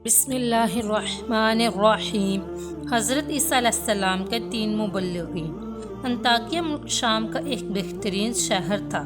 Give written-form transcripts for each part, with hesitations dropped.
بسم اللہ الرحمن الرحیم۔ حضرت عیسیٰ علیہ السلام کے 3 مبلغین۔ انطاکیہ ملک شام کا ایک بہترین شہر تھا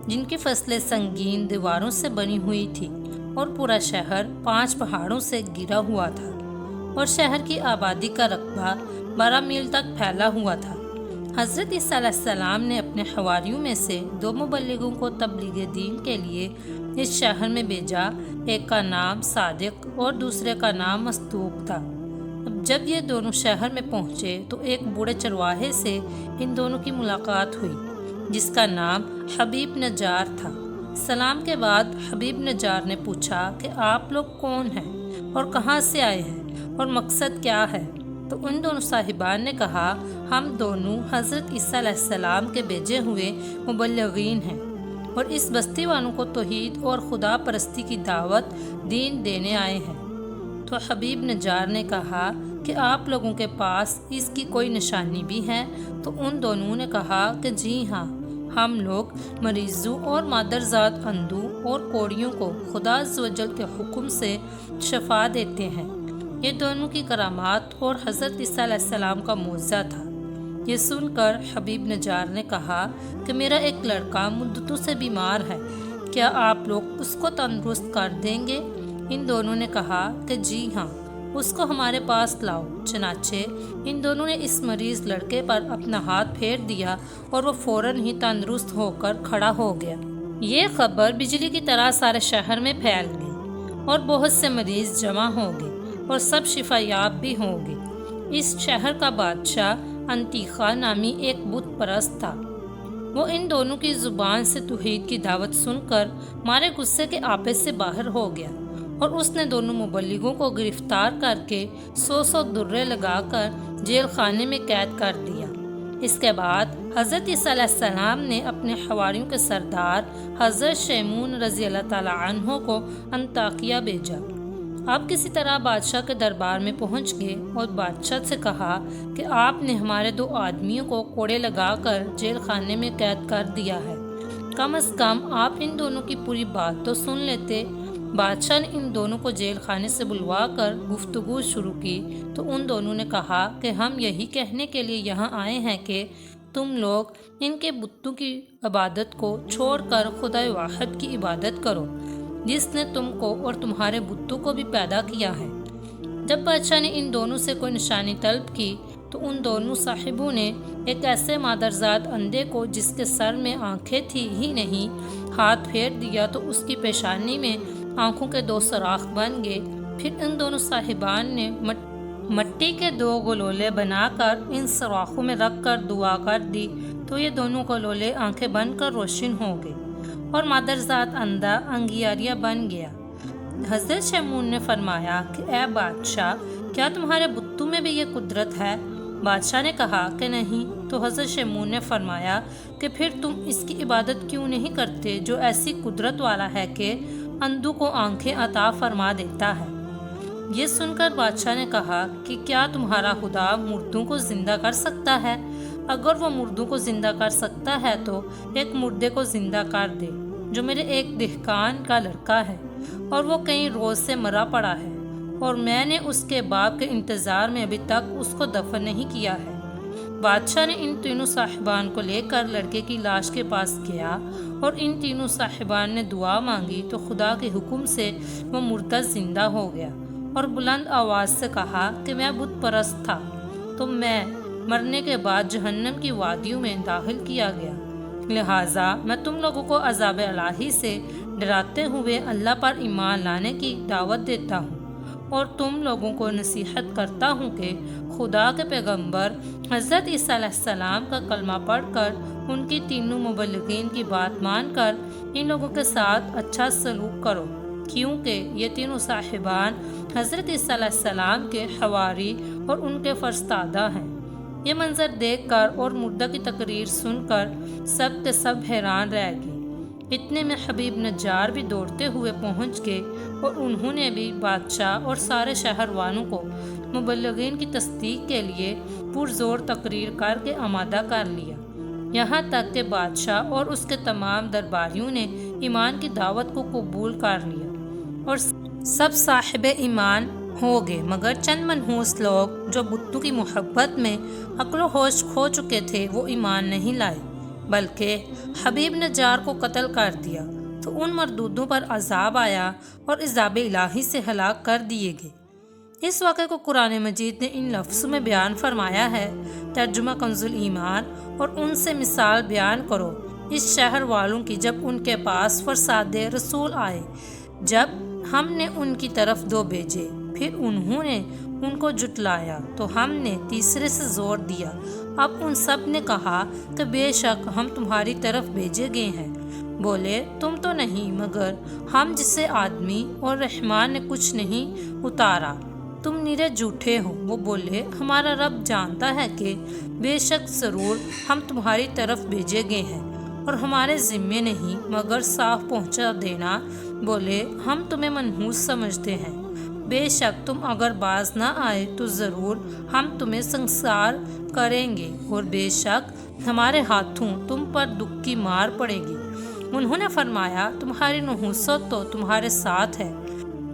جن کی فصلیں سنگین دیواروں سے بنی ہوئی تھی اور پورا شہر 5 پہاڑوں سے گھرا ہوا تھا، اور شہر کی آبادی کا رقبہ 12 میل تک پھیلا ہوا تھا۔ حضرت عیسیٰ علیہ السلام نے اپنے حواریوں میں سے 2 مبلغوں کو تبلیغ دین کے لیے اس شہر میں بھیجا، ایک کا نام صادق اور دوسرے کا نام مصدوق تھا۔ اب جب یہ دونوں شہر میں پہنچے تو ایک بوڑھے چرواہے سے ان دونوں کی ملاقات ہوئی جس کا نام حبیب نجار تھا۔ سلام کے بعد حبیب نجار نے پوچھا کہ آپ لوگ کون ہیں اور کہاں سے آئے ہیں اور مقصد کیا ہے؟ تو ان دونوں صاحبان نے کہا، ہم دونوں حضرت عیسیٰ علیہ السلام کے بھیجے ہوئے مبلغین ہیں اور اس بستی والوں کو توحید اور خدا پرستی کی دعوت دین دینے آئے ہیں۔ تو حبیب نجار نے کہا کہ آپ لوگوں کے پاس اس کی کوئی نشانی بھی ہے؟ تو ان دونوں نے کہا کہ جی ہاں، ہم لوگ مریضوں اور مادرزاد اندھوں اور کوڑیوں کو خدا عزوجل کے حکم سے شفا دیتے ہیں۔ یہ دونوں کی کرامات اور حضرت عیسیٰ علیہ السلام کا معجزہ تھا۔ یہ سن کر حبیب نجار نے کہا کہ میرا ایک لڑکا مدتوں سے بیمار ہے، کیا آپ لوگ اس کو تندرست کر دیں گے؟ ان دونوں نے کہا کہ جی ہاں، اس کو ہمارے پاس لاؤ۔ چنانچہ ان دونوں نے اس مریض لڑکے پر اپنا ہاتھ پھیر دیا اور وہ فوراً ہی تندرست ہو کر کھڑا ہو گیا۔ یہ خبر بجلی کی طرح سارے شہر میں پھیل گئی اور بہت سے مریض جمع ہو گئے اور سب شفا یاب بھی ہو گئے۔ اس شہر کا بادشاہ انتیخا نامی ایک بت پرست تھا۔ وہ ان دونوں کی زبان سے توحید کی دعوت سن کر مارے غصے کے آپے سے باہر ہو گیا، اور اس نے دونوں مبلغوں کو گرفتار کر کے 100 درے لگا کر جیل خانے میں قید کر دیا۔ اس کے بعد حضرت عیسیٰ علیہ السلام نے اپنے حواریوں کے سردار حضرت شیمون رضی اللہ تعالیٰ عنہ کو انطاکیہ بھیجا۔ آپ کسی طرح بادشاہ کے دربار میں پہنچ گئے اور بادشاہ سے کہا کہ آپ نے ہمارے 2 آدمیوں کو کوڑے لگا کر جیل خانے میں قید کر دیا ہے، کم از کم آپ ان دونوں کی پوری بات تو سن لیتے۔ بادشاہ نے ان دونوں کو جیل خانے سے بلوا کر گفتگو شروع کی تو ان دونوں نے کہا کہ ہم یہی کہنے کے لیے یہاں آئے ہیں کہ تم لوگ ان کے بتوں کی عبادت کو چھوڑ کر خدا واحد کی عبادت کرو جس نے تم کو اور تمہارے بتوں کو بھی پیدا کیا ہے۔ جب بادشاہ نے ان دونوں سے کوئی نشانی طلب کی تو ان دونوں صاحبوں نے ایک ایسے مادرزاد اندھے کو جس کے سر میں آنکھیں تھی ہی نہیں ہاتھ پھیر دیا تو اس کی پیشانی میں آنکھوں کے 2 سوراخ بن گئے۔ پھر ان دونوں صاحبان نے مٹی کے 2 گلولے بنا کر ان سوراخوں میں رکھ کر دعا کر دی تو یہ دونوں گلولے آنکھیں بن کر روشن ہو گئے اور مادرزاد اندھا انگیاریہ بن گیا۔ حضرت شیمون نے فرمایا کہ اے بادشاہ، کیا تمہارے بتوں میں بھی یہ قدرت ہے؟ بادشاہ نے کہا کہ نہیں۔ تو حضرت شیمون نے فرمایا کہ پھر تم اس کی عبادت کیوں نہیں کرتے جو ایسی قدرت والا ہے کہ اندھوں کو آنکھیں عطا فرما دیتا ہے؟ یہ سن کر بادشاہ نے کہا کہ کیا تمہارا خدا مردوں کو زندہ کر سکتا ہے؟ اگر وہ مردوں کو زندہ کر سکتا ہے تو ایک مردے کو زندہ کر دے جو میرے ایک دہقان کا لڑکا ہے اور وہ کئی روز سے مرا پڑا ہے، اور میں نے اس کے باپ کے انتظار میں ابھی تک اس کو دفن نہیں کیا ہے۔ بادشاہ نے ان تینوں صاحبان کو لے کر لڑکے کی لاش کے پاس گیا اور ان تینوں صاحبان نے دعا مانگی تو خدا کے حکم سے وہ مردہ زندہ ہو گیا اور بلند آواز سے کہا کہ میں بت پرست تھا تو میں مرنے کے بعد جہنم کی وادیوں میں داخل کیا گیا، لہٰذا میں تم لوگوں کو عذاب الہی سے ڈراتے ہوئے اللہ پر ایمان لانے کی دعوت دیتا ہوں، اور تم لوگوں کو نصیحت کرتا ہوں کہ خدا کے پیغمبر حضرت عیسیٰ علیہ السلام کا کلمہ پڑھ کر ان کی تینوں مبلغین کی بات مان کر ان لوگوں کے ساتھ اچھا سلوک کرو، کیونکہ یہ تینوں صاحبان حضرت عیسیٰ علیہ السلام کے حواری اور ان کے فرستادہ ہیں۔ یہ منظر دیکھ کر اور مردہ کی تقریر سن کر سب کے سب حیران رہ گئے۔ اتنے میں حبیب نجار بھی دوڑتے ہوئے پہنچ گئے اور انہوں نے بھی بادشاہ اور سارے شہر والوں کو مبلغین کی تصدیق کے لیے پرزور تقریر کر کے آمادہ کر لیا، یہاں تک کہ بادشاہ اور اس کے تمام درباریوں نے ایمان کی دعوت کو قبول کر لیا اور سب صاحب ایمان ہو گئے، مگر چند منحوس لوگ جو بتوں کی محبت میں عقل و ہوش کھو چکے تھے وہ ایمان نہیں لائے، بلکہ حبیب نجار کو قتل کر دیا تو ان مردودوں پر عذاب آیا اور عذاب الہی سے ہلاک کر دیے گئے۔ اس واقعے کو قرآن مجید نے ان لفظوں میں بیان فرمایا ہے، ترجمہ کنز الایمان، اور ان سے مثال بیان کرو اس شہر والوں کی جب ان کے پاس فرساد رسول آئے، جب ہم نے ان کی طرف 2 بھیجے، پھر انہوں نے ان کو جھٹلایا تو ہم نے تیسرے سے زور دیا۔ اب ان سب نے کہا کہ بے شک ہم تمہاری طرف بھیجے گئے ہیں۔ بولے تم تو نہیں مگر ہم جسے آدمی، اور رحمان نے کچھ نہیں اتارا، تم نرے جھوٹے ہو۔ وہ بولے ہمارا رب جانتا ہے کہ بے شک ضرور ہم تمہاری طرف بھیجے گئے ہیں اور ہمارے ذمے نہیں مگر صاف پہنچا دینا۔ بولے ہم تمہیں منحوس سمجھتے ہیں، بے شک تم اگر باز نہ آئے تو ضرور ہم تمہیں سنسار کریں گے، اور بے شک ہمارے ہاتھوں تم پر دکھ کی مار پڑے گی۔ انہوں نے فرمایا تمہاری نحوست تو تمہارے ساتھ ہے،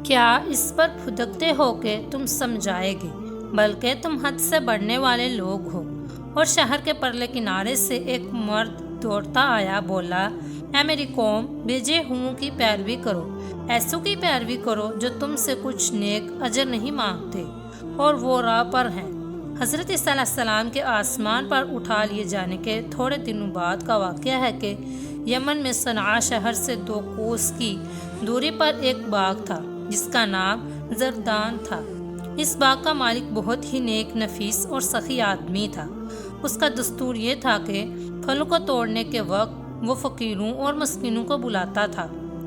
کیا اس پر پھدکتے ہو کہ تم سمجھائے گے، بلکہ تم حد سے بڑھنے والے لوگ ہو۔ اور شہر کے پرلے کنارے سے ایک مرد دوڑتا آیا، بولا اے میری قوم، بھیجے ہوں کی پیروی کرو، ایسوں کی پیروی کرو جو تم سے کچھ نیک اجر نہیں مانگتے اور وہ راہ پر ہیں۔ حضرت عیسیٰ علیہ السلام کے آسمان پر اٹھا لیے جانے کے تھوڑے دنوں بعد کا واقعہ ہے کہ یمن میں صنعاء شہر سے 2 کوس کی دوری پر ایک باغ تھا جس کا نام زردان تھا۔ اس باغ کا مالک بہت ہی نیک نفیس اور سخی آدمی تھا۔ اس کا دستور یہ تھا کہ پھلوں کو توڑنے کے وقت وہ فقیروں اور مسکینوں کو بلاتا تھا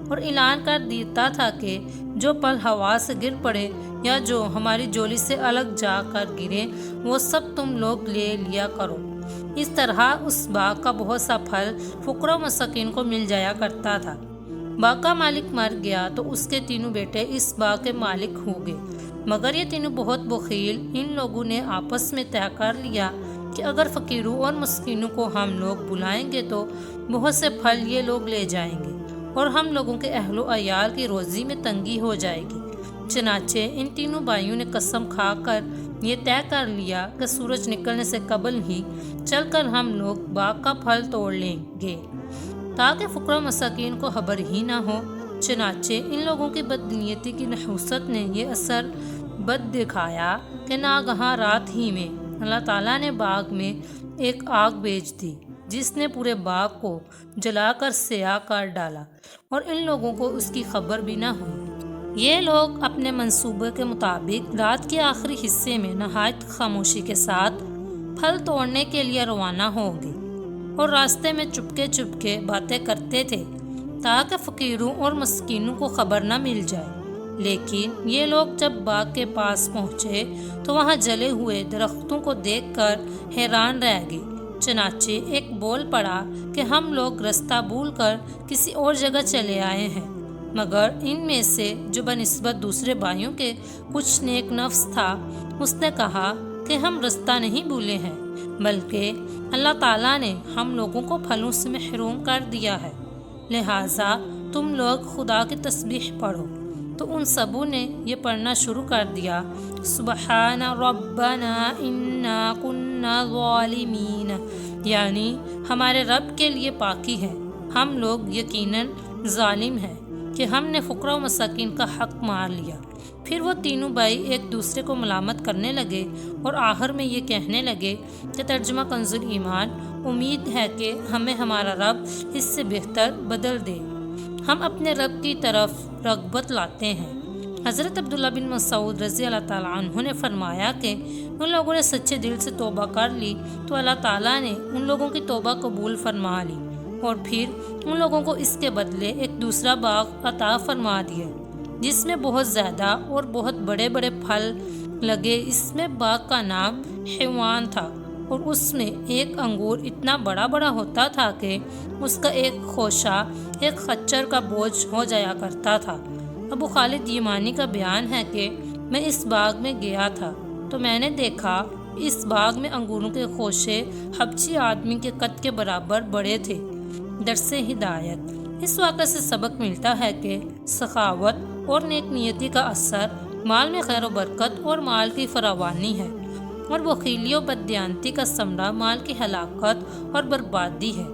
اور اعلان کر دیتا تھا کہ جو پھل ہوا سے گر پڑے یا جو ہماری جولی سے الگ جا کر گرے وہ سب تم لوگ لے لیا کرو۔ اس طرح اس باغ کا بہت سا پھل فقراء و مساکین کو مل جایا کرتا تھا۔ باغ کا مالک مر گیا تو اس کے 3 بیٹے اس باغ کے مالک ہو گئے، مگر یہ 3 بہت بخیل۔ ان لوگوں نے آپس میں طے کر لیا کہ اگر فقیروں اور مسکینوں کو ہم لوگ بلائیں گے تو بہت سے پھل یہ لوگ لے جائیں گے اور ہم لوگوں کے اہل و عیال کی روزی میں تنگی ہو جائے گی۔ چنانچہ ان 3 بھائیوں نے قسم کھا کر یہ طے کر لیا کہ سورج نکلنے سے قبل ہی چل کر ہم لوگ باغ کا پھل توڑ لیں گے تاکہ فقراء مساکین کو خبر ہی نہ ہو۔ چنانچہ ان لوگوں کی بدنیتی کی نحوست نے یہ اثر بد دکھایا کہ ناگہاں رات ہی میں اللہ تعالیٰ نے باغ میں ایک آگ بھیج دی جس نے پورے باغ کو جلا کر سیاہ کر ڈالا اور ان لوگوں کو اس کی خبر بھی نہ ہوئی۔ یہ لوگ اپنے منصوبے کے مطابق رات کے آخری حصے میں نہایت خاموشی کے ساتھ پھل توڑنے کے لیے روانہ ہو گئے اور راستے میں چپکے باتیں کرتے تھے تاکہ فقیروں اور مسکینوں کو خبر نہ مل جائے۔ لیکن یہ لوگ جب باغ کے پاس پہنچے تو وہاں جلے ہوئے درختوں کو دیکھ کر حیران رہ گئے۔ چنانچہ ایک بول پڑا کہ ہم لوگ رستہ بھول کر کسی اور جگہ چلے آئے ہیں، مگر ان میں سے جو بنسبت دوسرے بھائیوں کے کچھ نیک نفس تھا اس نے کہا کہ ہم رستہ نہیں بھولے ہیں، بلکہ اللہ تعالیٰ نے ہم لوگوں کو پھلوں سے محروم کر دیا ہے، لہٰذا تم لوگ خدا کی تسبیح پڑھو۔ تو ان سبوں نے یہ پڑھنا شروع کر دیا، سبحان ربنا انا کنا ظالمین، یعنی ہمارے رب کے لیے پاکی ہے، ہم لوگ یقیناً ظالم ہیں کہ ہم نے فقراء و مساکین کا حق مار لیا۔ پھر وہ 3 بھائی ایک دوسرے کو ملامت کرنے لگے اور آخر میں یہ کہنے لگے کہ ترجمہ کنز الایمان، امید ہے کہ ہمیں ہمارا رب اس سے بہتر بدل دے، ہم اپنے رب کی طرف رغبت لاتے ہیں۔ حضرت عبداللہ بن مسعود رضی اللہ تعالیٰ عنہ نے فرمایا کہ ان لوگوں نے سچے دل سے توبہ کر لی تو اللہ تعالیٰ نے ان لوگوں کی توبہ قبول فرما لی اور پھر ان لوگوں کو اس کے بدلے ایک دوسرا باغ عطا فرما دیا جس میں بہت زیادہ اور بہت بڑے بڑے پھل لگے۔ اس میں باغ کا نام حیوان تھا اور اس میں ایک انگور اتنا بڑا ہوتا تھا کہ اس کا ایک خوشہ ایک خچر کا بوجھ ہو جایا کرتا تھا۔ ابو خالد یمانی کا بیان ہے کہ میں اس باغ میں گیا تھا تو میں نے دیکھا اس باغ میں انگوروں کے خوشے حبشی آدمی کے قد کے برابر بڑے تھے۔ درس ہدایت، اس واقعے سے سبق ملتا ہے کہ سخاوت اور نیک نیتی کا اثر مال میں خیر و برکت اور مال کی فراوانی ہے، اور بخیلی و بددیانتی کا ثمرہ مال کی ہلاکت اور بربادی ہے۔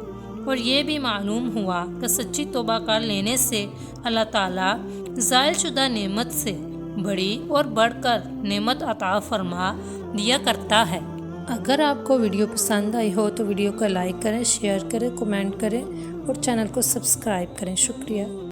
اور یہ بھی معلوم ہوا کہ سچی توبہ کر لینے سے اللہ تعالیٰ زائل شدہ نعمت سے بڑی اور بڑھ کر نعمت عطا فرما دیا کرتا ہے۔ اگر آپ کو ویڈیو پسند آئی ہو تو ویڈیو کو لائک کریں، شیئر کریں، کمنٹ کریں اور چینل کو سبسکرائب کریں۔ شکریہ۔